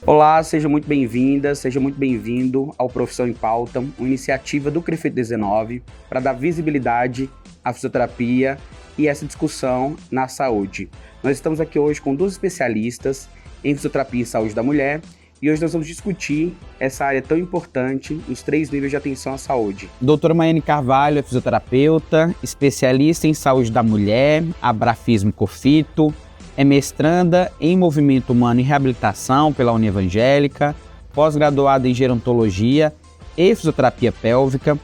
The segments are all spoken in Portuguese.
Olá, seja muito bem-vinda, seja muito bem-vindo ao Profissão em Pauta, uma iniciativa do CREFIT 19 para dar visibilidade à fisioterapia e essa discussão na saúde. Nós estamos aqui hoje com duas especialistas em fisioterapia e saúde da mulher e hoje nós vamos discutir essa área tão importante nos 3 níveis de atenção à saúde. Doutora Maiane Carvalho é fisioterapeuta, especialista em saúde da mulher, Abrafismo Cofito, é mestranda em movimento humano e reabilitação pela Univangélica, pós-graduada em gerontologia e fisioterapia pélvica,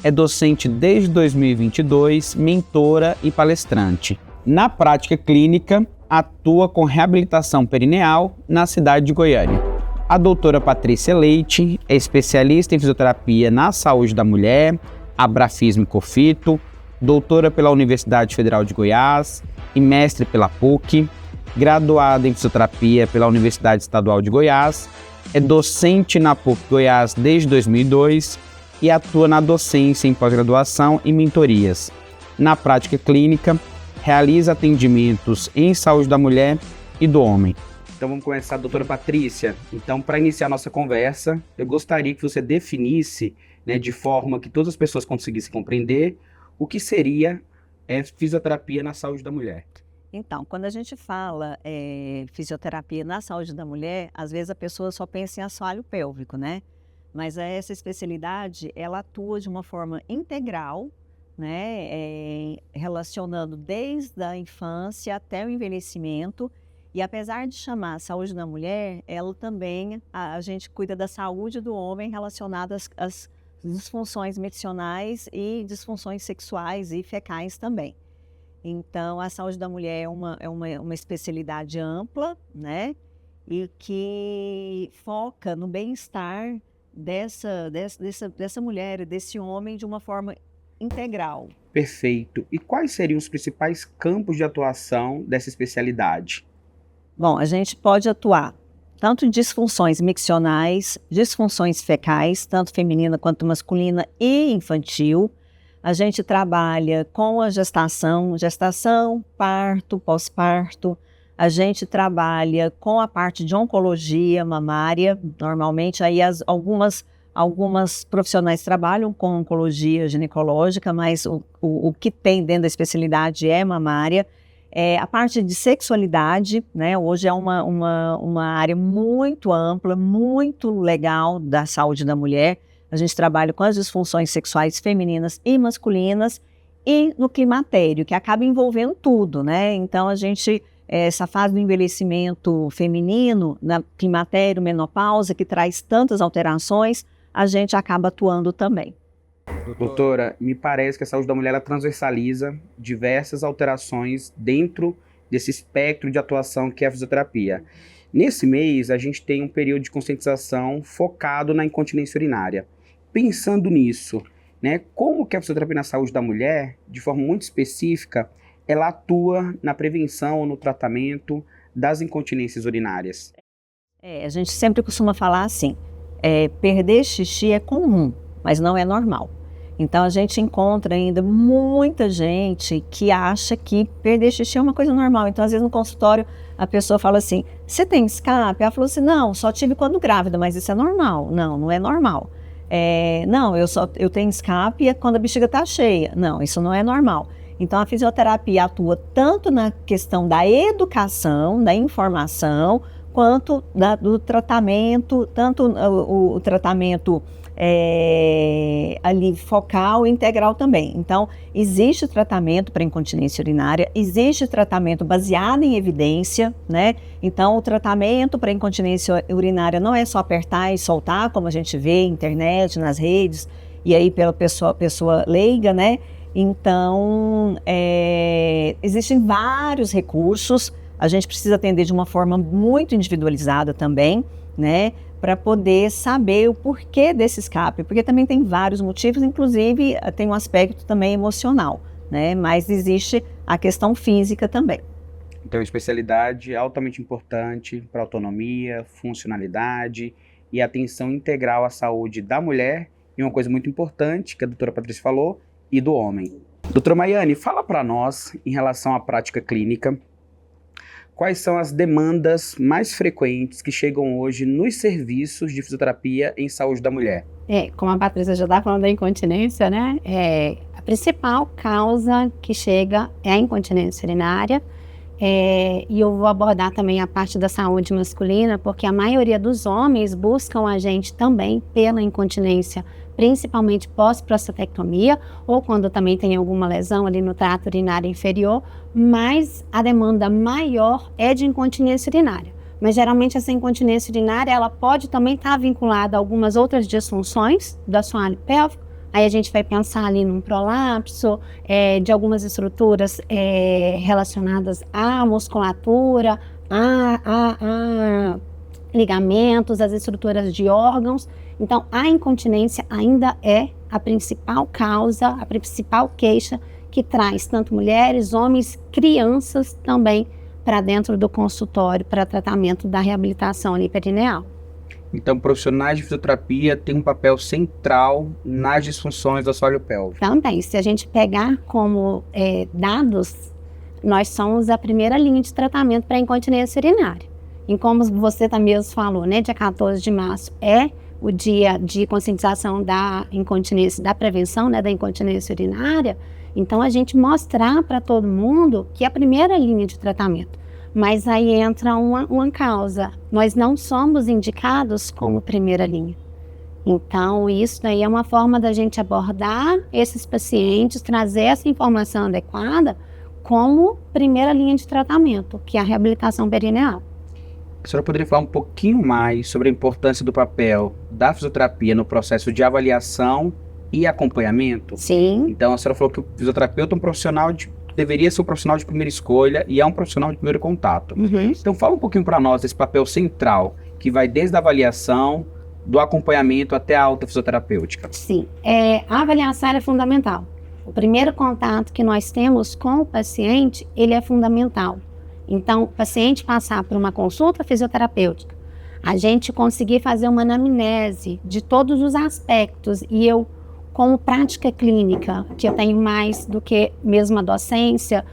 é docente desde 2022, mentora e palestrante. Na prática clínica, atua com reabilitação perineal na cidade de Goiânia. A doutora Patrícia Leite é especialista em fisioterapia na saúde da mulher, Abrafismo Cofito, doutora pela Universidade Federal de Goiás e mestre pela PUC, graduada em fisioterapia pela Universidade Estadual de Goiás, é docente na PUC Goiás desde 2002 e atua na docência em pós-graduação e mentorias. Na prática clínica, realiza atendimentos em saúde da mulher e do homem. Então vamos começar, doutora Patrícia. Então, para iniciar a nossa conversa, eu gostaria que você definisse, de forma que todas as pessoas conseguissem compreender, o que seria fisioterapia na saúde da mulher. Então, quando a gente fala fisioterapia na saúde da mulher, às vezes a pessoa só pensa em assoalho pélvico, né? Mas essa especialidade, ela atua de uma forma integral, né? Relacionando desde a infância até o envelhecimento. E apesar de chamar saúde da mulher, ela também, a gente cuida da saúde do homem relacionada às disfunções miccionais e disfunções sexuais e fecais também. Então, a saúde da mulher é uma especialidade ampla, né? E que foca no bem-estar dessa mulher, desse homem, de uma forma integral. Perfeito. E quais seriam os principais campos de atuação dessa especialidade? Bom, a gente pode atuar tanto em disfunções miccionais, disfunções fecais, tanto feminina quanto masculina e infantil. A gente trabalha com a gestação, parto, pós-parto. A gente trabalha com a parte de oncologia mamária. Normalmente, aí algumas profissionais trabalham com oncologia ginecológica, mas o que tem dentro da especialidade é mamária. A parte de sexualidade, né, hoje é uma área muito ampla, muito legal da saúde da mulher. A gente trabalha com as disfunções sexuais femininas e masculinas e no climatério, que acaba envolvendo tudo, né? Então, essa fase do envelhecimento feminino, na climatério, menopausa, que traz tantas alterações, a gente acaba atuando também. Doutora, me parece que a saúde da mulher ela transversaliza diversas alterações dentro desse espectro de atuação que é a fisioterapia. Nesse mês, a gente tem um período de conscientização focado na incontinência urinária. Pensando nisso, como que a fisioterapia na saúde da mulher, de forma muito específica, ela atua na prevenção ou no tratamento das incontinências urinárias? A gente sempre costuma falar assim, perder xixi é comum, mas não é normal. Então, a gente encontra ainda muita gente que acha que perder xixi é uma coisa normal. Então, às vezes, no consultório, a pessoa fala assim, você tem escape? Ela falou assim, não, só tive quando grávida, mas isso é normal. Não, não é normal. Não, eu tenho escape quando a bexiga está cheia. Não, isso não é normal. Então, a fisioterapia atua tanto na questão da educação, da informação, quanto do tratamento, tanto o tratamento ali focal e integral também. Então, existe tratamento para incontinência urinária, existe tratamento baseado em evidência, né? Então, o tratamento para incontinência urinária não é só apertar e soltar, como a gente vê na internet, nas redes, e aí pela pessoa leiga, né? Então, existem vários recursos, a gente precisa atender de uma forma muito individualizada também, né? Para poder saber o porquê desse escape, porque também tem vários motivos, inclusive tem um aspecto também emocional, né? Mas existe a questão física também. Então, especialidade altamente importante para autonomia, funcionalidade e atenção integral à saúde da mulher, e uma coisa muito importante que a doutora Patrícia falou, e do homem. Doutora Maiane, fala para nós, em relação à prática clínica, quais são as demandas mais frequentes que chegam hoje nos serviços de fisioterapia em saúde da mulher? Como a Patrícia já está falando da incontinência, né? A principal causa que chega é a incontinência urinária. E eu vou abordar também a parte da saúde masculina, porque a maioria dos homens buscam a gente também pela incontinência, principalmente pós-prostatectomia, ou quando também tem alguma lesão ali no trato urinário inferior, mas a demanda maior é de incontinência urinária. Mas geralmente essa incontinência urinária, ela pode também estar vinculada a algumas outras disfunções do assoalho pélvico. Aí a gente vai pensar ali num prolapso, de algumas estruturas relacionadas à musculatura, a ligamentos, as estruturas de órgãos. Então, a incontinência ainda é a principal causa, a principal queixa que traz tanto mulheres, homens, crianças também para dentro do consultório para tratamento da reabilitação ali perineal. Então, profissionais de fisioterapia têm um papel central nas disfunções do assoalho pélvico. Também, se a gente pegar como dados, nós somos a primeira linha de tratamento para a incontinência urinária. E como você também mesmo falou, né, dia 14 de março é o dia de conscientização da incontinência, da prevenção, né, da incontinência urinária, então a gente mostrar para todo mundo que é a primeira linha de tratamento. Mas aí entra uma causa. Nós não somos indicados como primeira linha. Então, isso daí é uma forma da gente abordar esses pacientes, trazer essa informação adequada como primeira linha de tratamento, que é a reabilitação perineal. A senhora poderia falar um pouquinho mais sobre a importância do papel da fisioterapia no processo de avaliação e acompanhamento? Sim. Então, a senhora falou que o fisioterapeuta é um profissional deveria ser um profissional de primeira escolha e é um profissional de primeiro contato. Uhum. Então fala um pouquinho para nós desse papel central, que vai desde a avaliação, do acompanhamento até a alta fisioterapêutica. Sim, a avaliação é fundamental. O primeiro contato que nós temos com o paciente, ele é fundamental. Então, o paciente passar por uma consulta fisioterapêutica, a gente conseguir fazer uma anamnese de todos os aspectos e eu, como prática clínica, que eu tenho mais do que mesmo a docência,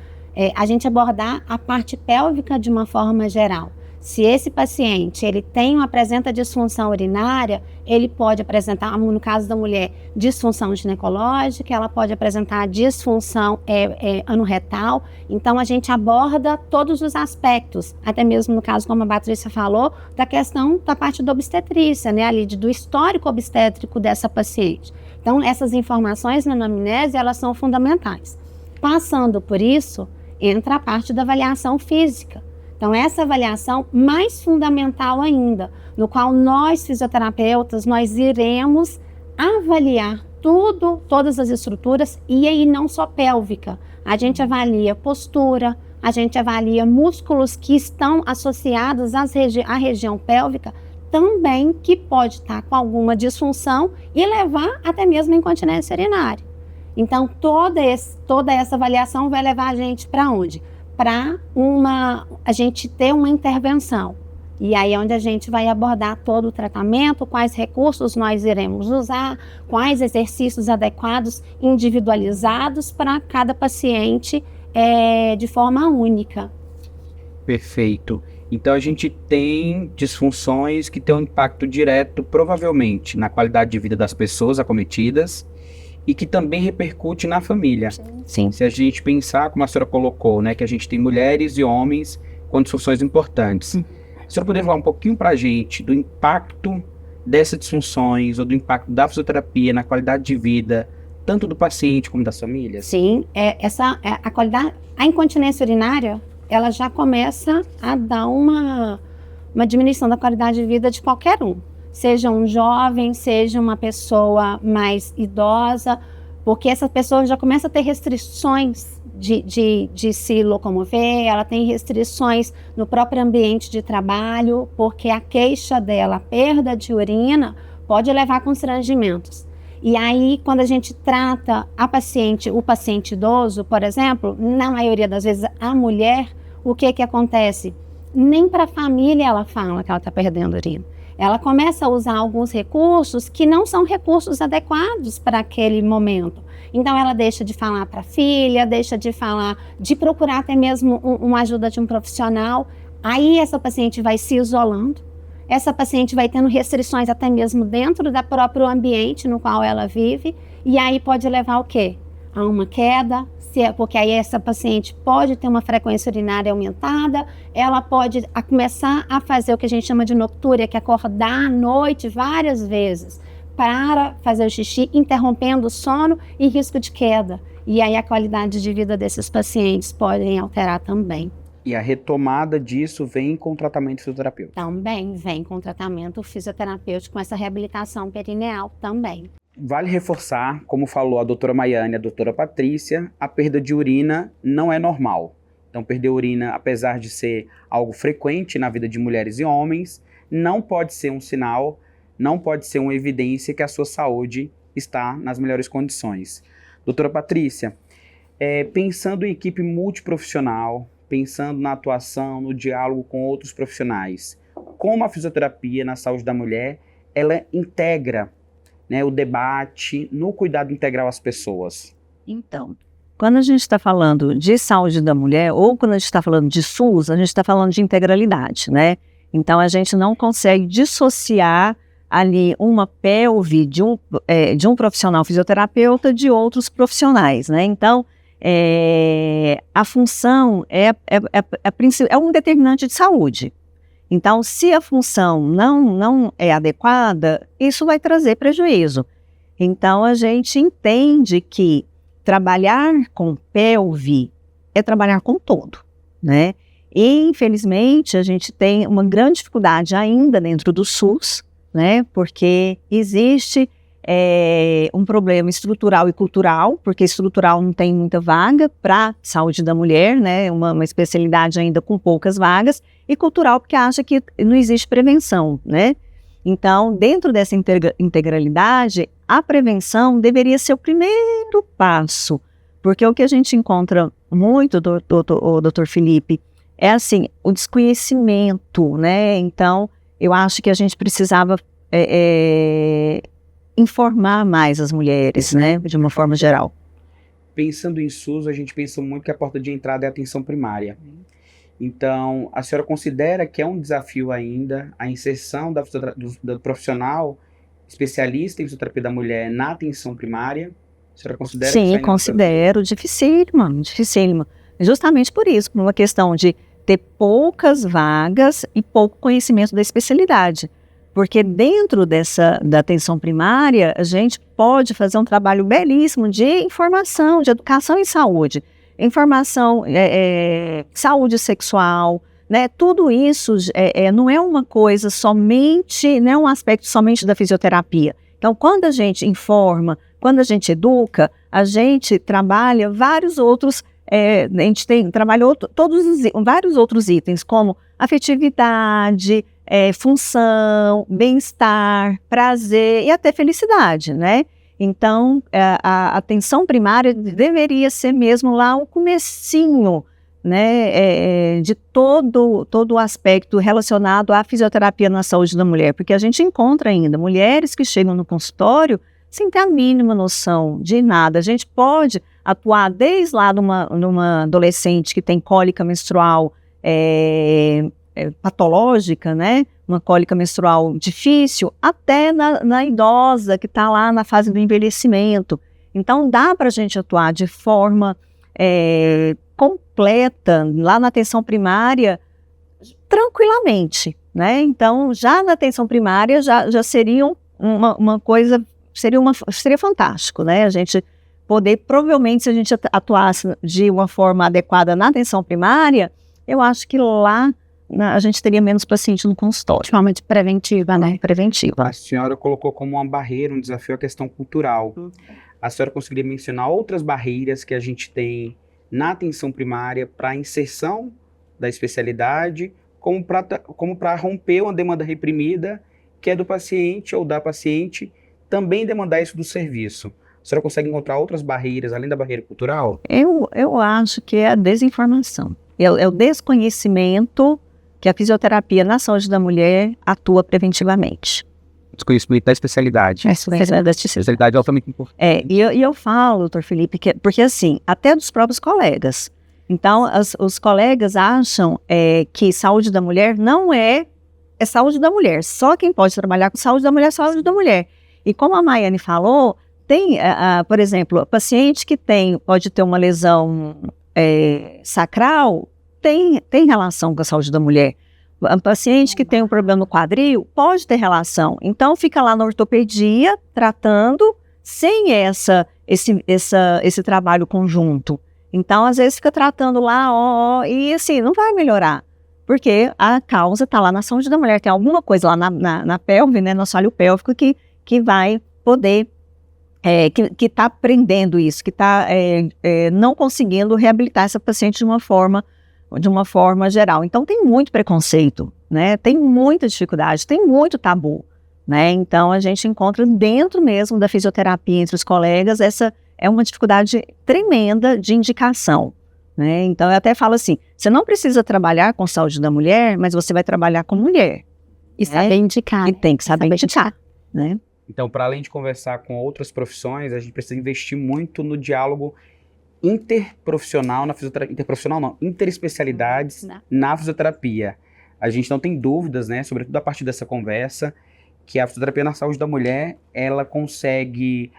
a gente abordar a parte pélvica de uma forma geral. Se esse paciente apresenta disfunção urinária, ele pode apresentar, no caso da mulher, disfunção ginecológica, ela pode apresentar disfunção anorretal. Então, a gente aborda todos os aspectos, até mesmo no caso, como a Patrícia falou, da questão da parte da obstetrícia, né, ali, do histórico obstétrico dessa paciente. Então, essas informações na anamnese, elas são fundamentais. Passando por isso, entra a parte da avaliação física. Então, essa avaliação mais fundamental ainda, no qual nós, fisioterapeutas, nós iremos avaliar todas as estruturas, e aí não só pélvica. A gente avalia postura, a gente avalia músculos que estão associados à região pélvica, também que pode estar com alguma disfunção e levar até mesmo a incontinência urinária. Então, toda essa avaliação vai levar a gente para onde? Para a gente ter uma intervenção. E aí é onde a gente vai abordar todo o tratamento, quais recursos nós iremos usar, quais exercícios adequados, individualizados para cada paciente de forma única. Perfeito. Então a gente tem disfunções que têm um impacto direto, provavelmente, na qualidade de vida das pessoas acometidas e que também repercute na família. Sim. Se a gente pensar, como a senhora colocou, né, que a gente tem mulheres e homens com disfunções importantes. A senhora poderia falar um pouquinho para a gente do impacto dessas disfunções ou do impacto da fisioterapia na qualidade de vida, tanto do paciente como das famílias? Sim, a incontinência urinária, ela já começa a dar uma diminuição da qualidade de vida de qualquer um. Seja um jovem, seja uma pessoa mais idosa, porque essa pessoa já começa a ter restrições de se locomover, ela tem restrições no próprio ambiente de trabalho, porque a queixa dela, a perda de urina, pode levar a constrangimentos. E aí, quando a gente trata o paciente idoso, por exemplo, na maioria das vezes a mulher, o que acontece? Nem para a família ela fala que ela está perdendo urina. ela começa a usar alguns recursos que não são recursos adequados para aquele momento. Então, ela deixa de falar para a filha, deixa de falar, de procurar até mesmo uma ajuda de um profissional. Aí, essa paciente vai se isolando, essa paciente vai tendo restrições até mesmo dentro do próprio ambiente no qual ela vive, e aí pode levar o quê? A uma queda, porque aí essa paciente pode ter uma frequência urinária aumentada, ela pode começar a fazer o que a gente chama de noctúria, que é acordar à noite várias vezes para fazer o xixi, interrompendo o sono e risco de queda. E aí a qualidade de vida desses pacientes podem alterar também. E a retomada disso vem com o tratamento fisioterapêutico? Também vem com tratamento fisioterapêutico, com essa reabilitação perineal também. Vale reforçar, como falou a doutora Maiane e a doutora Patrícia, a perda de urina não é normal. Então, perder urina, apesar de ser algo frequente na vida de mulheres e homens, não pode ser um sinal, não pode ser uma evidência que a sua saúde está nas melhores condições. Doutora Patrícia, pensando em equipe multiprofissional, pensando na atuação, no diálogo com outros profissionais, como a fisioterapia na saúde da mulher, ela integra, né, o debate no cuidado integral às pessoas? Então, quando a gente está falando de saúde da mulher, ou quando a gente está falando de SUS, a gente está falando de integralidade, né? Então, a gente não consegue dissociar ali uma pelve de um profissional fisioterapeuta de outros profissionais, né? Então, a função é um determinante de saúde. Então, se a função não é adequada, isso vai trazer prejuízo. Então, a gente entende que trabalhar com pelve é trabalhar com todo, né? E, infelizmente, a gente tem uma grande dificuldade ainda dentro do SUS, né? Porque existe um problema estrutural e cultural, porque estrutural não tem muita vaga para saúde da mulher, né? Uma especialidade ainda com poucas vagas, e cultural porque acha que não existe prevenção, né? Então, dentro dessa integralidade, a prevenção deveria ser o primeiro passo, porque o que a gente encontra muito, doutor Felipe, é assim, o desconhecimento, né? Então, eu acho que a gente precisava informar mais as mulheres, né? De uma forma geral. Pensando em SUS, a gente pensa muito que a porta de entrada é a atenção primária. Então, a senhora considera que é um desafio ainda a inserção do profissional especialista em fisioterapia da mulher na atenção primária? A senhora considera? Sim, considero dificílimo. Justamente por isso, por uma questão de ter poucas vagas e pouco conhecimento da especialidade. Porque dentro da atenção primária, a gente pode fazer um trabalho belíssimo de informação, de educação em saúde. Informação, saúde sexual, né? Tudo isso não é uma coisa somente, não é um aspecto somente da fisioterapia. Então, quando a gente informa, quando a gente educa, a gente trabalha vários outros, a gente trabalhou vários outros itens, como afetividade, função, bem-estar, prazer e até felicidade, né? Então, a atenção primária deveria ser mesmo lá o comecinho, né, de todo o aspecto relacionado à fisioterapia na saúde da mulher, porque a gente encontra ainda mulheres que chegam no consultório sem ter a mínima noção de nada. A gente pode atuar desde lá numa adolescente que tem cólica menstrual patológica, né? Uma cólica menstrual difícil, até na idosa que está lá na fase do envelhecimento. Então, dá para a gente atuar de forma completa lá na atenção primária tranquilamente, né? Então, já na atenção primária já seria uma coisa, seria fantástico, né? A gente poder, provavelmente, se a gente atuasse de uma forma adequada na atenção primária, eu acho que lá a gente teria menos paciente no consultório. De forma preventiva, né? Preventiva. A senhora colocou como uma barreira, um desafio, a questão cultural. A senhora conseguiria mencionar outras barreiras que a gente tem na atenção primária para a inserção da especialidade, como para romper uma demanda reprimida, que é do paciente ou da paciente, também demandar isso do serviço? A senhora consegue encontrar outras barreiras, além da barreira cultural? Eu acho que é a desinformação. É o desconhecimento que a fisioterapia na saúde da mulher atua preventivamente. Desconhecimento da especialidade. Especialidade é altamente importante. E eu falo, doutor Felipe, porque assim, até dos próprios colegas. Então, os colegas acham que saúde da mulher não é saúde da mulher. Só quem pode trabalhar com saúde da mulher é saúde da mulher. E como a Maiane falou, tem, por exemplo, paciente que pode ter uma lesão sacral, tem relação com a saúde da mulher. Um paciente que tem um problema no quadril pode ter relação. Então, fica lá na ortopedia, tratando, sem esse trabalho conjunto. Então, às vezes, fica tratando lá, e assim, não vai melhorar. Porque a causa está lá na saúde da mulher. Tem alguma coisa lá na pelve, né, no assoalho pélvico, que vai poder, que está prendendo isso, que está não conseguindo reabilitar essa paciente de uma forma geral. Então, tem muito preconceito, né? Tem muita dificuldade, tem muito tabu, né? Então, a gente encontra dentro mesmo da fisioterapia entre os colegas, essa é uma dificuldade tremenda de indicação, né? Então, eu até falo assim, você não precisa trabalhar com saúde da mulher, mas você vai trabalhar com mulher. E saber indicar. E tem que saber indicar, né? Então, para além de conversar com outras profissões, a gente precisa investir muito no diálogo interprofissional na fisioterapia, interespecialidades na fisioterapia. A gente não tem dúvidas, né, sobretudo a partir dessa conversa, que a fisioterapia na saúde da mulher, ela consegue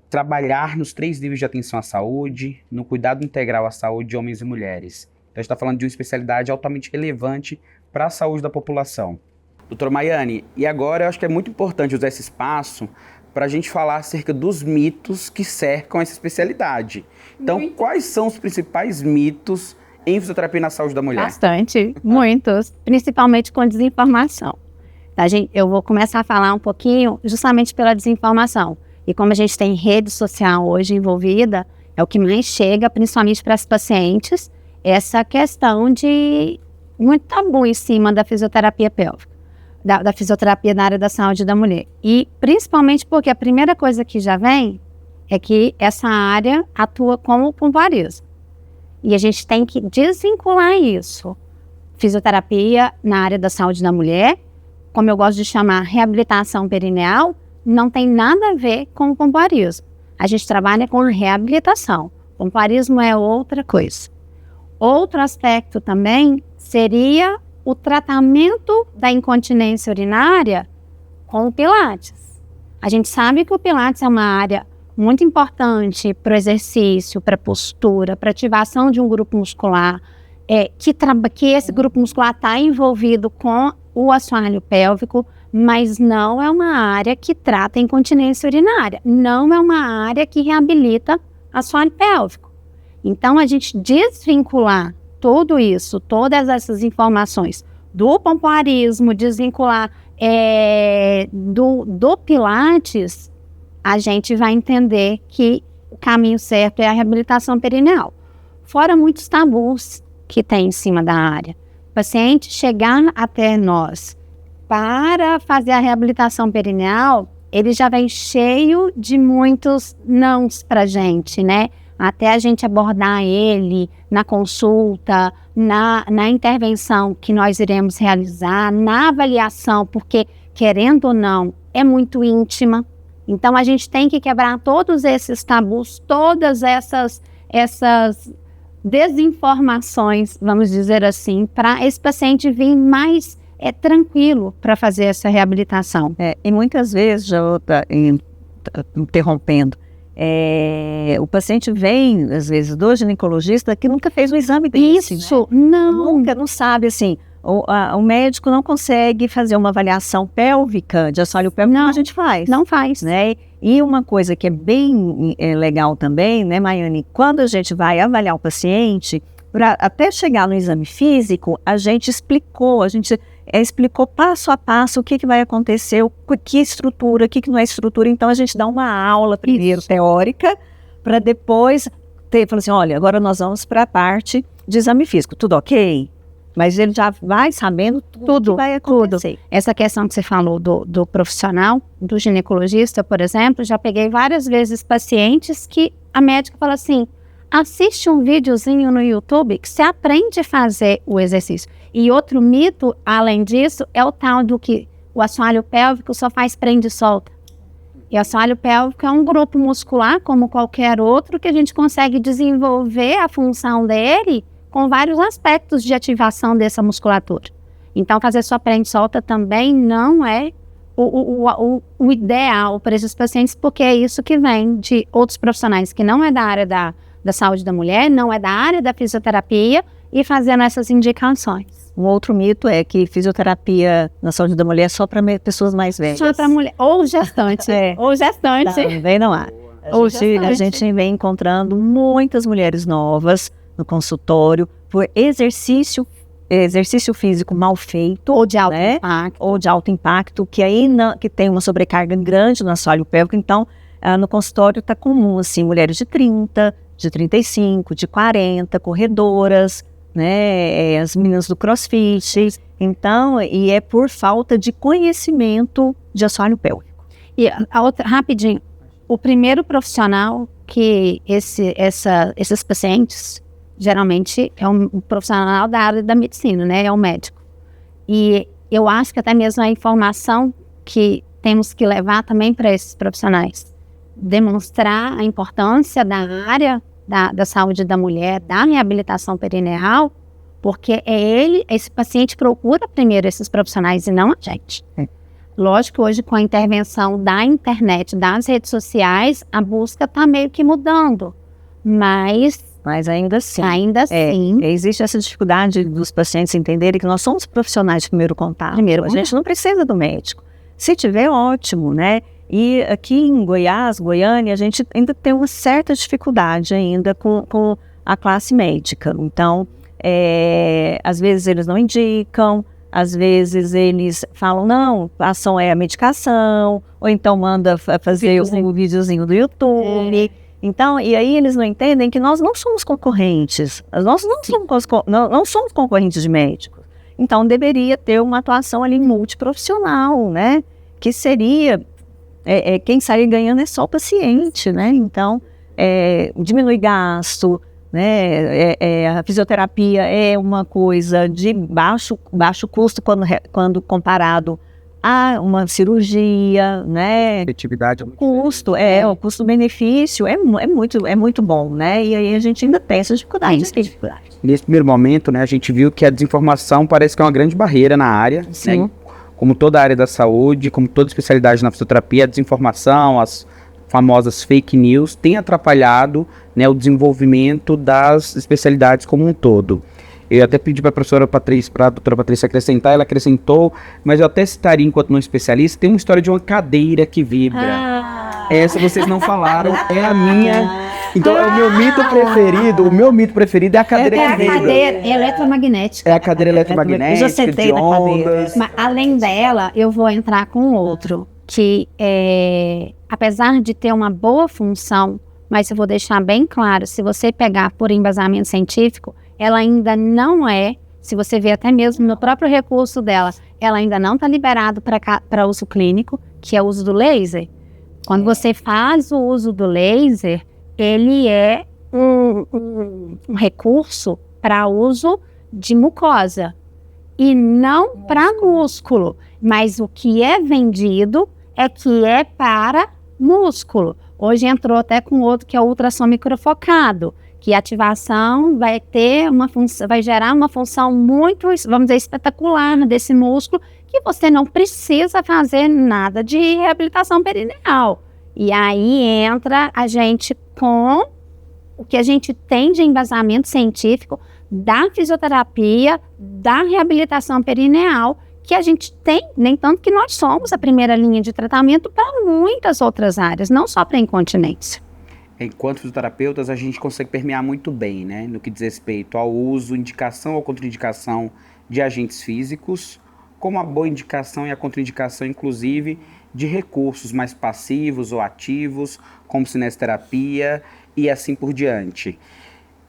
trabalhar nos 3 níveis de atenção à saúde, no cuidado integral à saúde de homens e mulheres. Então, a gente está falando de uma especialidade altamente relevante para a saúde da população. Doutora Maiane, e agora eu acho que é muito importante usar esse espaço para a gente falar acerca dos mitos que cercam essa especialidade. Então, quais são os principais mitos em fisioterapia na saúde da mulher? Bastante, muitos, principalmente com desinformação. Eu vou começar a falar um pouquinho justamente pela desinformação. E como a gente tem rede social hoje envolvida, é o que mais chega, principalmente para as pacientes, essa questão de muito tabu em cima da fisioterapia pélvica. Da fisioterapia na área da saúde da mulher. E principalmente porque a primeira coisa que já vem é que essa área atua como pompoarismo. E a gente tem que desvincular isso. Fisioterapia na área da saúde da mulher, como eu gosto de chamar reabilitação perineal, não tem nada a ver com o pompoarismo. A gente trabalha com reabilitação. Pompoarismo é outra coisa. Outro aspecto também seria o tratamento da incontinência urinária com o Pilates. A gente sabe que o Pilates é uma área muito importante para o exercício, para a postura, para a ativação de um grupo muscular, que esse grupo muscular está envolvido com o assoalho pélvico, mas não é uma área que trata a incontinência urinária, não é uma área que reabilita assoalho pélvico. Então, a gente desvincular tudo isso, todas essas informações do pompoarismo, desvincular do Pilates, a gente vai entender que o caminho certo é a reabilitação perineal. Fora muitos tabus que tem em cima da área. O paciente chegar até nós para fazer a reabilitação perineal, ele já vem cheio de muitos nãos pra gente, né? Até a gente abordar ele na consulta, na intervenção que nós iremos realizar, na avaliação, porque, querendo ou não, é muito íntima. Então, a gente tem que quebrar todos esses tabus, todas essas desinformações, vamos dizer assim, para esse paciente vir mais tranquilo para fazer essa reabilitação. E muitas vezes, já interrompendo, o paciente vem, às vezes, do ginecologista que nunca fez um exame desse. Isso, né? não. Nunca, não sabe, assim, o médico não consegue fazer uma avaliação pélvica, de assoalho pélvico, não, a gente faz. Não faz. Né? E uma coisa que é bem legal também, né, Maiane, quando a gente vai avaliar o paciente, até chegar no exame físico, a gente explicou passo a passo o que vai acontecer, que estrutura, o que não é estrutura. Então, a gente dá uma aula primeiro teórica, para depois falar assim, olha, agora nós vamos para a parte de exame físico. Tudo ok? Mas ele já vai sabendo tudo que vai acontecer. Essa questão que você falou do profissional, do ginecologista, por exemplo, já peguei várias vezes pacientes que a médica fala assim, assiste um videozinho no YouTube que você aprende a fazer o exercício. E outro mito, além disso, é o tal do que o assoalho pélvico só faz prende e solta. E o assoalho pélvico é um grupo muscular, como qualquer outro, que a gente consegue desenvolver a função dele com vários aspectos de ativação dessa musculatura. Então, fazer só prende e solta também não é o ideal para esses pacientes, porque é isso que vem de outros profissionais que não é da área da saúde da mulher, não é da área da fisioterapia e fazendo essas indicações. Um outro mito é que fisioterapia na saúde da mulher é só para pessoas mais velhas. Só para mulher, ou gestante, ou gestante. Também não há. Hoje a gente vem encontrando muitas mulheres novas no consultório por exercício físico mal feito, ou de alto impacto, ou de alto impacto, que aí que tem uma sobrecarga grande no assoalho pélvico. Então, no consultório está comum, assim, mulheres de 30, de 35, de 40, corredoras, né, as meninas do CrossFit. Então, e é por falta de conhecimento de assoalho pélvico. E a outra, rapidinho, o primeiro profissional que esses pacientes, geralmente é um profissional da área da medicina, né? É um médico. E eu acho que até mesmo a informação que temos que levar também para esses profissionais. Demonstrar a importância da área da saúde da mulher, da reabilitação perineal, porque esse paciente procura primeiro esses profissionais e não a gente. Lógico que hoje com a intervenção da internet, das redes sociais, a busca está meio que mudando, mas ainda assim. Existe essa dificuldade dos pacientes entenderem que nós somos profissionais de primeiro contato. A gente não precisa do médico. Se tiver, ótimo, né? E aqui em Goiás, Goiânia, a gente ainda tem uma certa dificuldade ainda com a classe médica. Então, às vezes eles não indicam, às vezes eles falam, não, a ação é a medicação, ou então manda fazer um videozinho do YouTube. Então, e aí eles não entendem que nós não somos concorrentes, nós não somos concorrentes de médicos. Então, deveria ter uma atuação ali multiprofissional, né? Que seria, quem sai ganhando é só o paciente, né? Então, diminui gasto, né? A fisioterapia é uma coisa de baixo custo quando comparado a uma cirurgia, né? Efetividade é muito o custo-benefício é muito bom, né? E aí a gente ainda tem essas dificuldades. Nesse primeiro momento, né, a gente viu que a desinformação parece que é uma grande barreira na área, sim, né? Como toda a área da saúde, como toda especialidade na fisioterapia, a desinformação, as famosas fake news, tem atrapalhado, né, o desenvolvimento das especialidades como um todo. Eu até pedi para a doutora Patrícia acrescentar, ela acrescentou, mas eu até citaria, enquanto não especialista, tem uma história de uma cadeira que vibra. Essa vocês não falaram, é a minha. Então é o meu mito preferido é a cadeira que vibra. É a cadeira eletromagnética. É a cadeira eletromagnética, de ondas. Mas além dela, eu vou entrar com outro, que apesar de ter uma boa função, mas eu vou deixar bem claro, se você pegar por embasamento científico, ela ainda não se você vê até mesmo no próprio recurso dela, ela ainda não está liberada para uso clínico, que é o uso do laser. Quando você faz o uso do laser, ele é um recurso para uso de mucosa e não para músculo. Mas o que é vendido é que é para músculo. Hoje entrou até com outro que é o ultrassom microfocado, que a ativação vai gerar uma função muito, vamos dizer, espetacular desse músculo, que você não precisa fazer nada de reabilitação perineal. E aí entra a gente com o que a gente tem de embasamento científico da fisioterapia, da reabilitação perineal, que a gente tem, nem tanto que nós somos a primeira linha de tratamento para muitas outras áreas, não só para incontinência. Enquanto fisioterapeutas, a gente consegue permear muito bem, né, no que diz respeito ao uso, indicação ou contraindicação de agentes físicos, como a boa indicação e a contraindicação, inclusive, de recursos mais passivos ou ativos, como cinesterapia e assim por diante.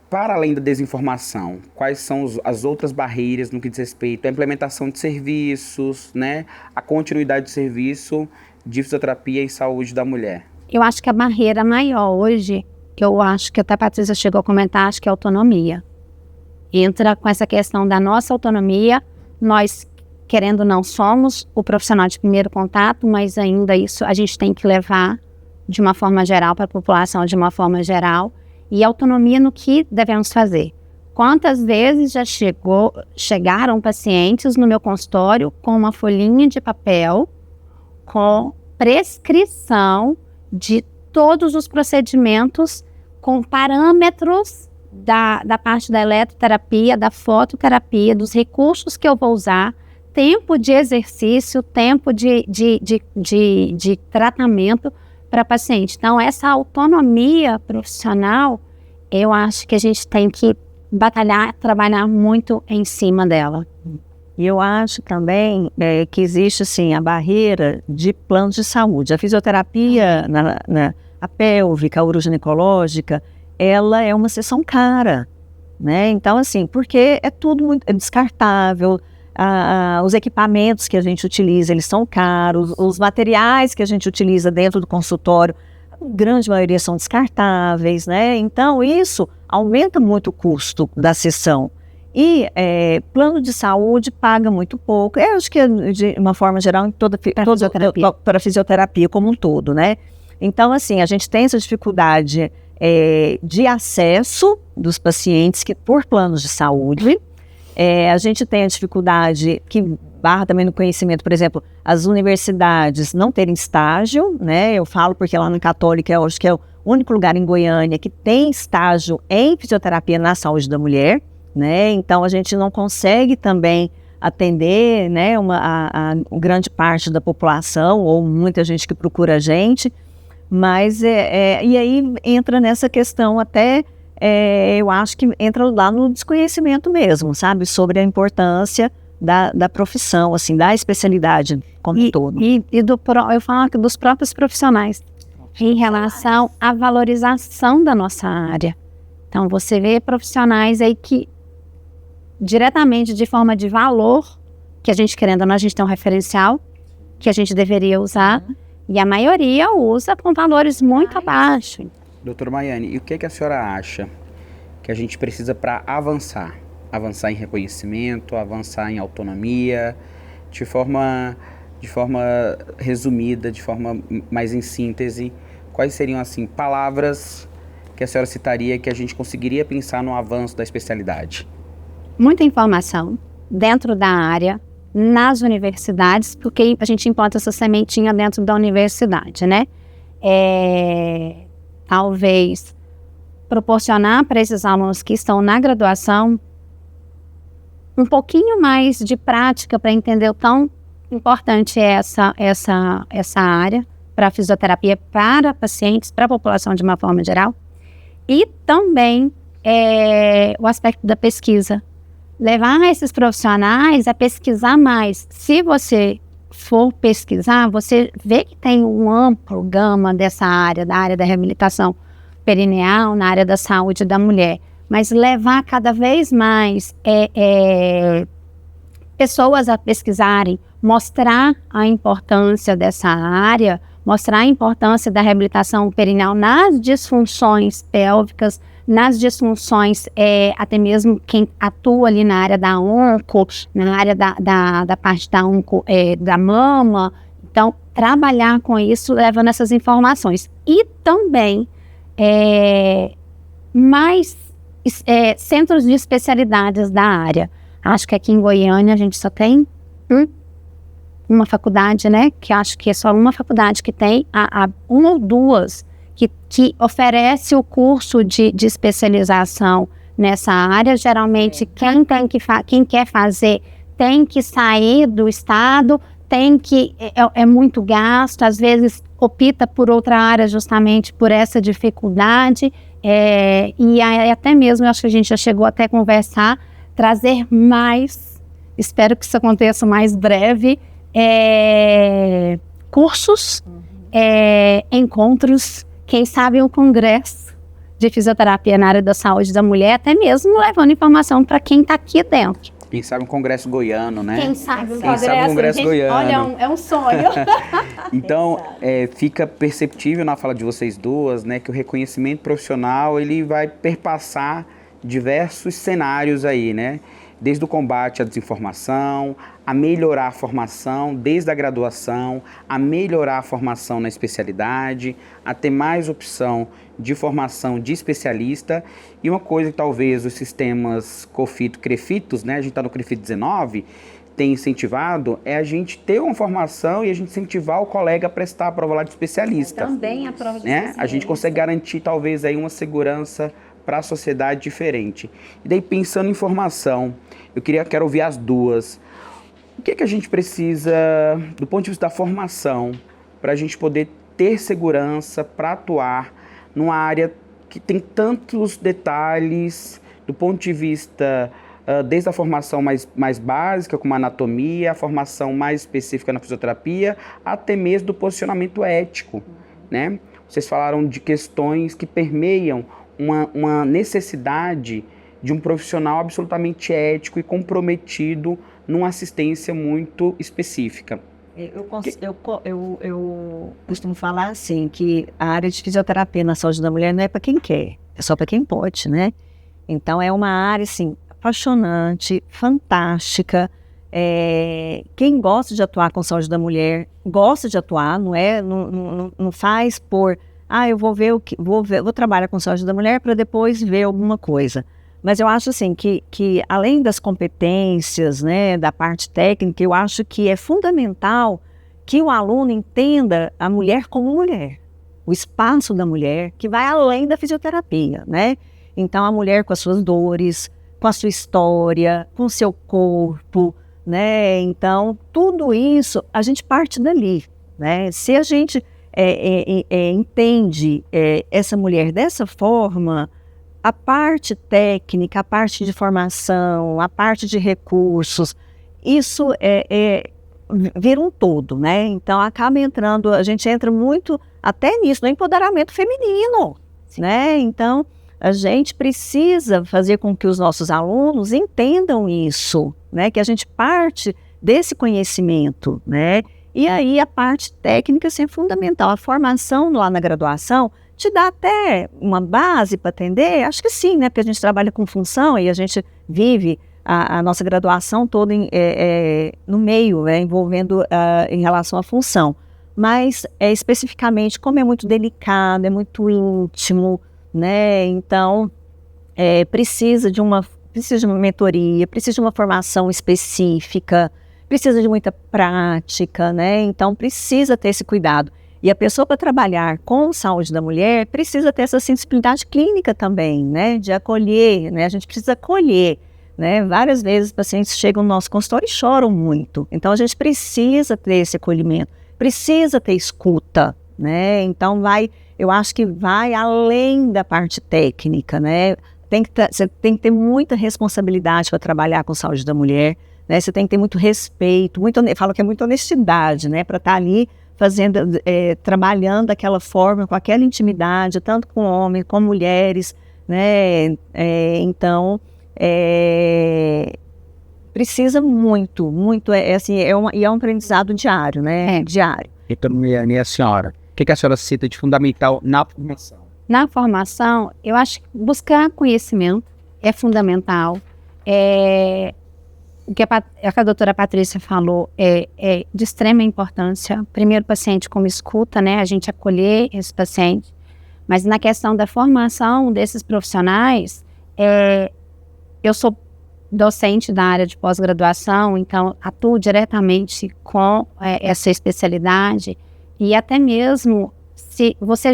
Para além da desinformação, quais são as outras barreiras no que diz respeito à implementação de serviços, né, a continuidade de serviço de fisioterapia em saúde da mulher? Eu acho que a barreira maior hoje eu acho que até a Patrícia chegou a comentar, acho que é autonomia. Entra com essa questão da nossa autonomia, nós, querendo ou não, somos o profissional de primeiro contato, mas ainda isso a gente tem que levar de uma forma geral para a população, de uma forma geral, e autonomia no que devemos fazer. Quantas vezes já chegaram pacientes no meu consultório com uma folhinha de papel com prescrição de todos os procedimentos, com parâmetros da parte da eletroterapia, da fototerapia, dos recursos que eu vou usar, tempo de exercício, tempo de tratamento para paciente. Então, essa autonomia profissional, eu acho que a gente tem que batalhar, trabalhar muito em cima dela. E eu acho também que existe assim, a barreira de planos de saúde. A fisioterapia a pélvica, a uroginecológica, ela é uma sessão cara, né? Então, assim, porque é tudo muito descartável, os equipamentos que a gente utiliza, eles são caros, os materiais que a gente utiliza dentro do consultório, a grande maioria são descartáveis, né? Então, isso aumenta muito o custo da sessão. E plano de saúde paga muito pouco. Eu acho que, de uma forma geral, para a fisioterapia como um todo, né? Então, assim, a gente tem essa dificuldade de acesso dos pacientes por planos de saúde. A gente tem a dificuldade que barra também no conhecimento, por exemplo, as universidades não terem estágio, né? Eu falo porque lá na Católica eu acho que é o único lugar em Goiânia que tem estágio em fisioterapia na saúde da mulher, né? Então a gente não consegue também atender, né, a grande parte da população ou muita gente que procura a gente, mas e aí entra nessa questão até, eu acho que entra lá no desconhecimento mesmo, sabe, sobre a importância da profissão, assim, da especialidade como um todo. Eu falo aqui dos próprios profissionais, em relação à valorização da nossa área. Então, você vê profissionais aí que, diretamente, de forma de valor, que a gente, querendo ou não, a gente tem um referencial que a gente deveria usar, e a maioria usa com valores muito abaixo. Doutora Maiane, e o que a senhora acha que a gente precisa para avançar? Avançar em reconhecimento, avançar em autonomia, de forma resumida, de forma mais em síntese, quais seriam, assim, palavras que a senhora citaria que a gente conseguiria pensar no avanço da especialidade? Muita informação dentro da área, nas universidades, porque a gente implanta essa sementinha dentro da universidade, né? Talvez proporcionar para esses alunos que estão na graduação um pouquinho mais de prática para entender o tão importante é essa área para a fisioterapia, para pacientes, para a população de uma forma geral. E também o aspecto da pesquisa. Levar esses profissionais a pesquisar mais. Se você for pesquisar, você vê que tem um amplo gama dessa área, da área da reabilitação perineal, na área da saúde da mulher. Mas levar cada vez mais pessoas a pesquisarem, mostrar a importância dessa área, mostrar a importância da reabilitação perineal nas disfunções pélvicas, nas disfunções, até mesmo quem atua ali na área da onco, na área da parte da onco, da mama. Então, trabalhar com isso, levando essas informações. E também mais centros de especialidades da área. Acho que aqui em Goiânia a gente só tem uma faculdade, né? Que acho que é só uma faculdade que tem, uma ou duas, que oferece o curso de especialização nessa área. Geralmente, quem quer fazer tem que sair do estado, é muito gasto, às vezes opta por outra área justamente por essa dificuldade, e até mesmo, eu acho que a gente já chegou até a conversar, trazer mais, espero que isso aconteça mais breve, cursos, encontros, quem sabe um congresso de fisioterapia na área da saúde da mulher, até mesmo levando informação para quem está aqui dentro. Quem sabe um congresso goiano, né? Quem sabe um Quem sabe um congresso gente, goiano. olha, é um sonho. Então, fica perceptível na fala de vocês duas, né, que o reconhecimento profissional ele vai perpassar diversos cenários aí, né? Desde o combate à desinformação, a melhorar a formação, desde a graduação, a melhorar a formação na especialidade, a ter mais opção de formação de especialista. E uma coisa que talvez os sistemas COFITO, CREFITOS, né, a gente está no CREFITO 19, tem incentivado, é a gente ter uma formação e a gente incentivar o colega a prestar a prova lá de especialista. Também a prova de né? especialista. A gente consegue garantir talvez aí uma segurança para a sociedade diferente. E daí pensando em formação, quero ouvir as duas. O que a gente precisa, do ponto de vista da formação, para a gente poder ter segurança para atuar numa área que tem tantos detalhes, do ponto de vista desde a formação mais básica, como a anatomia, a formação mais específica na fisioterapia, até mesmo do posicionamento ético, né? Vocês falaram de questões que permeiam uma necessidade de um profissional absolutamente ético e comprometido numa assistência muito específica. Eu costumo falar assim, que a área de fisioterapia na saúde da mulher não é para quem quer, é só para quem pode, né? Então é uma área assim, apaixonante, fantástica. Quem gosta de atuar com saúde da mulher, gosta de atuar, não faz por... eu vou trabalhar com saúde da mulher para depois ver alguma coisa. Mas eu acho assim que além das competências, né, da parte técnica, eu acho que é fundamental que o aluno entenda a mulher como mulher, o espaço da mulher, que vai além da fisioterapia, né? Então a mulher com as suas dores, com a sua história, com o seu corpo, né? Então tudo isso a gente parte dali, né? Se a gente entende essa mulher dessa forma, a parte técnica, a parte de formação, a parte de recursos, isso vira um todo, né? Então acaba entrando, a gente entra muito até nisso, no empoderamento feminino, né? Então a gente precisa fazer com que os nossos alunos entendam isso, né? Que a gente parte desse conhecimento, né? E aí a parte técnica é fundamental. A formação lá na graduação te dá até uma base para atender? Acho que sim, né? Porque a gente trabalha com função e a gente vive a nossa graduação toda no meio, né? Envolvendo em relação à função. Mas especificamente, como é muito delicado, é muito íntimo, né? Então, precisa de uma mentoria, precisa de uma formação específica, precisa de muita prática, né? Então, precisa ter esse cuidado. E a pessoa, para trabalhar com saúde da mulher, precisa ter essa sensibilidade clínica também, né? De acolher, né? A gente precisa acolher, né? Várias vezes os pacientes chegam no nosso consultório e choram muito. Então, a gente precisa ter esse acolhimento, precisa ter escuta, né? Então, eu acho que vai além da parte técnica, né? Você tem que ter muita responsabilidade para trabalhar com saúde da mulher, né? Você tem que ter muito respeito, falo que é muita honestidade, né? Para estar ali fazendo, trabalhando daquela forma, com aquela intimidade, tanto com homens, com mulheres, né? Então, precisa muito, e é um aprendizado diário, né? Diário. Então, e a senhora? O que a senhora cita de fundamental na formação? Na formação, eu acho que buscar conhecimento é fundamental. O que a doutora Patrícia falou é de extrema importância. Primeiro, o paciente como escuta, né? A gente acolher esse paciente. Mas na questão da formação desses profissionais, eu sou docente da área de pós-graduação, então atuo diretamente com essa especialidade. E até mesmo, se você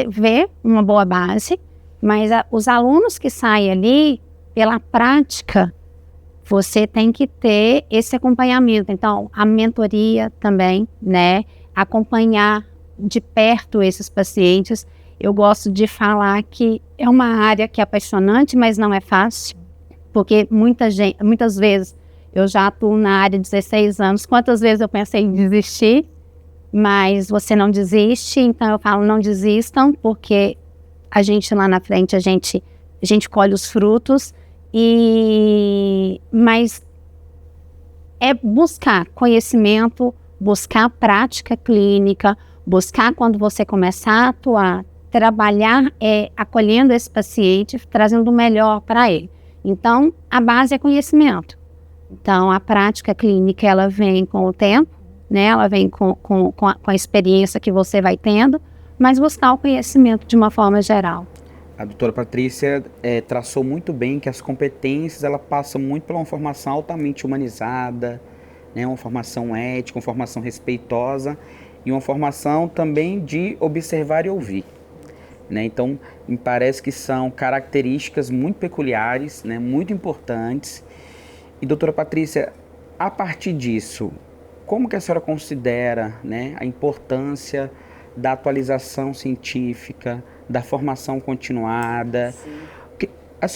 vê uma boa base, mas os alunos que saem ali, pela prática, você tem que ter esse acompanhamento. Então, a mentoria também, né? Acompanhar de perto esses pacientes. Eu gosto de falar que é uma área que é apaixonante, mas não é fácil. Porque muitas vezes, eu já atuo na área há 16 anos. Quantas vezes eu pensei em desistir? Mas você não desiste, então eu falo, não desistam, porque a gente lá na frente, a gente colhe os frutos. E mas é buscar conhecimento, buscar prática clínica, buscar quando você começar a atuar, trabalhar acolhendo esse paciente, trazendo o melhor para ele. Então, a base é conhecimento. Então, a prática clínica, ela vem com o tempo, né? Ela vem com a experiência que você vai tendo, mas buscar o conhecimento de uma forma geral. A doutora Patrícia traçou muito bem que as competências, ela passa muito pela uma formação altamente humanizada, né? Uma formação ética, uma formação respeitosa e uma formação também de observar e ouvir, né? Então, me parece que são características muito peculiares, né? Muito importantes. E, doutora Patrícia, a partir disso, como que a senhora considera, né, a importância da atualização científica, da formação continuada? O que a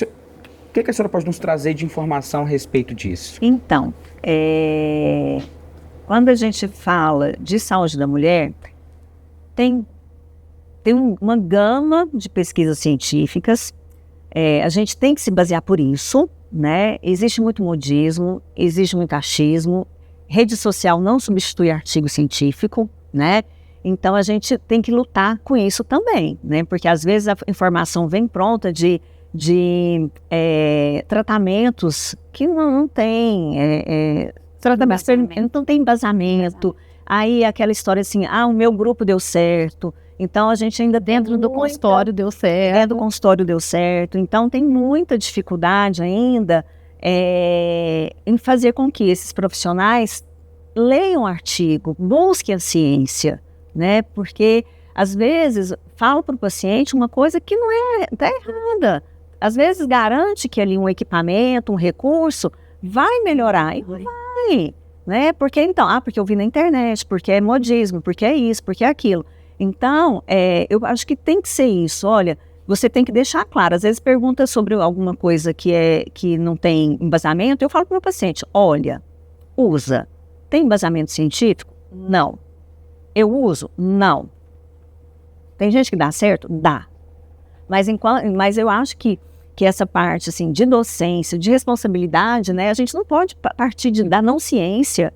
senhora pode nos trazer de informação a respeito disso? Então, quando a gente fala de saúde da mulher, tem uma gama de pesquisas científicas, a gente tem que se basear por isso, né? Existe muito modismo, existe muito achismo, rede social não substitui artigo científico, né? Então, a gente tem que lutar com isso também, né? Porque, às vezes, a informação vem pronta de tratamentos que não tem, não tem embasamento. Aí, aquela história assim, o meu grupo deu certo. Então, a gente ainda Dentro do consultório deu certo. Dentro do consultório deu certo. Então, tem muita dificuldade ainda em fazer com que esses profissionais leiam o artigo, busquem a ciência, né? Porque, às vezes, fala para o paciente uma coisa que não está errada. Às vezes, garante que ali um equipamento, um recurso, vai melhorar. E vai, né? Porque, então, porque eu vi na internet, porque é modismo, porque é isso, porque é aquilo. Então, eu acho que tem que ser isso. Olha, você tem que deixar claro. Às vezes pergunta sobre alguma coisa que não tem embasamento. Eu falo para o meu paciente, olha, usa. Tem embasamento científico? Não. Eu uso? Não. Tem gente que dá certo? Dá. Mas eu acho que essa parte assim, de docência, de responsabilidade, né, a gente não pode partir da não ciência.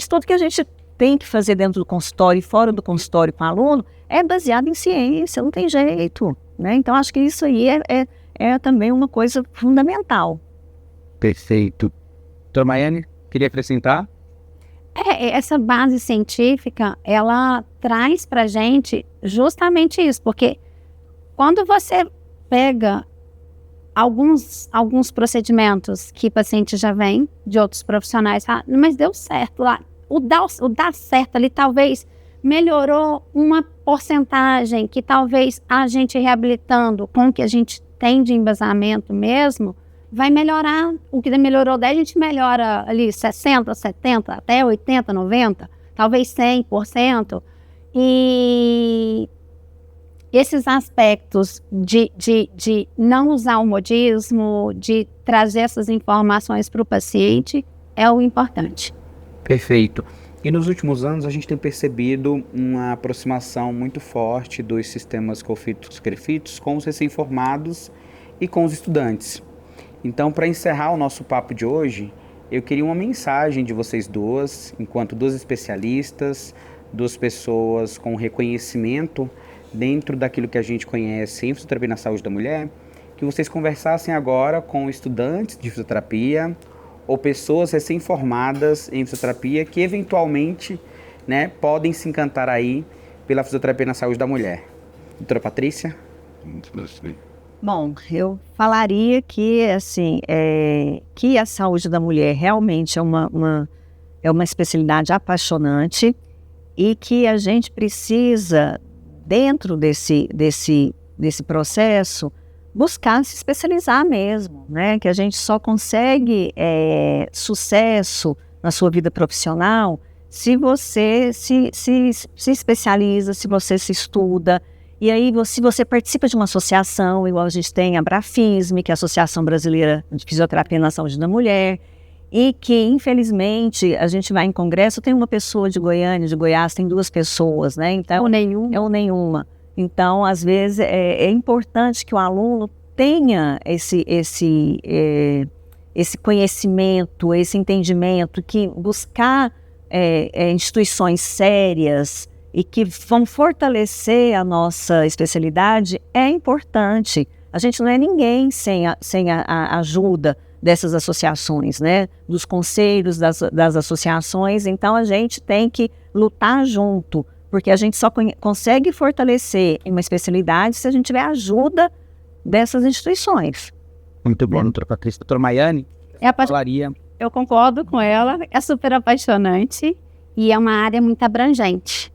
Tudo que a gente tem que fazer dentro do consultório e fora do consultório com o aluno é baseado em ciência, não tem jeito, né? Então, acho que isso aí é também uma coisa fundamental. Perfeito. Doutora Maiane, queria acrescentar? Essa base científica, ela traz pra gente justamente isso, porque quando você pega alguns procedimentos que o paciente já vem de outros profissionais, fala, mas deu certo lá. O dar certo ali talvez melhorou uma porcentagem que talvez a gente reabilitando com o que a gente tem de embasamento mesmo, vai melhorar. O que melhorou 10, a gente melhora ali 60, 70, até 80, 90, talvez 100%. E esses aspectos de não usar o modismo, de trazer essas informações para o paciente, é o importante. Perfeito. E nos últimos anos a gente tem percebido uma aproximação muito forte dos sistemas COFITOS com os recém-formados e com os estudantes. Então, para encerrar o nosso papo de hoje, eu queria uma mensagem de vocês duas, enquanto duas especialistas, duas pessoas com reconhecimento dentro daquilo que a gente conhece em fisioterapia na saúde da mulher, que vocês conversassem agora com estudantes de fisioterapia ou pessoas recém-formadas em fisioterapia que eventualmente, né, podem se encantar aí pela fisioterapia na saúde da mulher. Doutora Patrícia? Bom, eu falaria que, assim, que a saúde da mulher realmente é uma especialidade apaixonante e que a gente precisa, dentro desse processo, buscar se especializar mesmo, né? Que a gente só consegue sucesso na sua vida profissional se você se especializa, se você se estuda. E aí, se você participa de uma associação, igual a gente tem a Brafisme, que é a Associação Brasileira de Fisioterapia na Saúde da Mulher, e que, infelizmente, a gente vai em congresso, tem uma pessoa de Goiânia, de Goiás, tem duas pessoas, né? Então, ou nenhuma. Então, às vezes, é importante que o aluno tenha esse conhecimento, esse entendimento, que buscar instituições sérias e que vão fortalecer a nossa especialidade é importante. A gente não é ninguém sem a ajuda dessas associações, né? Dos conselhos das associações. Então, a gente tem que lutar junto, porque a gente só consegue fortalecer uma especialidade se a gente tiver ajuda dessas instituições. Muito bom, doutora Patrícia. Doutora Maiane, falaria... Eu concordo com ela, é super apaixonante e é uma área muito abrangente.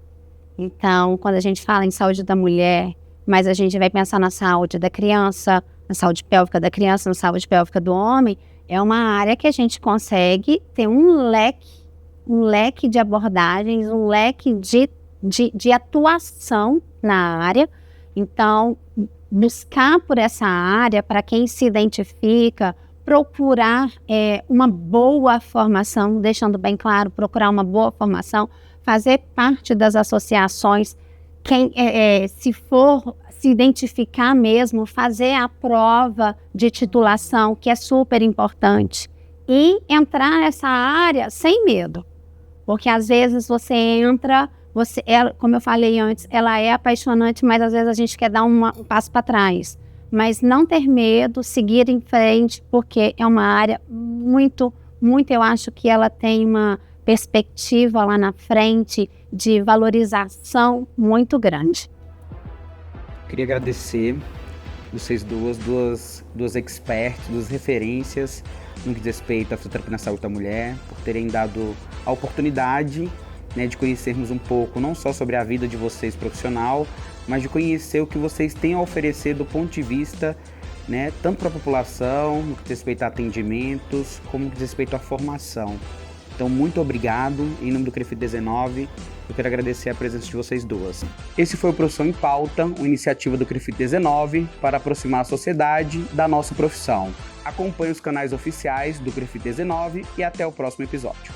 Então, quando a gente fala em saúde da mulher, mas a gente vai pensar na saúde da criança, na saúde pélvica da criança, na saúde pélvica do homem, é uma área que a gente consegue ter um leque de abordagens, um leque de atuação na área. Então, buscar por essa área, para quem se identifica, procurar uma boa formação, deixando bem claro, procurar uma boa formação, fazer parte das associações, quem se for se identificar mesmo, fazer a prova de titulação, que é super importante, e entrar nessa área sem medo, porque às vezes você entra, como eu falei antes, ela é apaixonante, mas às vezes a gente quer dar um passo para trás. Mas não ter medo, seguir em frente, porque é uma área muito, eu acho que ela tem uma perspectiva lá na frente de valorização muito grande. Queria agradecer vocês duas experts, duas referências no que diz respeito à fisioterapia na saúde da mulher, por terem dado a oportunidade, né, de conhecermos um pouco, não só sobre a vida de vocês profissional, mas de conhecer o que vocês têm a oferecer do ponto de vista, né, tanto para a população, no que diz respeito a atendimentos, como no que diz respeito à formação. Então, muito obrigado. Em nome do CREFIT 19, eu quero agradecer a presença de vocês duas. Esse foi o Profissão em Pauta, uma iniciativa do CREFIT 19 para aproximar a sociedade da nossa profissão. Acompanhe os canais oficiais do CREFIT 19 e até o próximo episódio.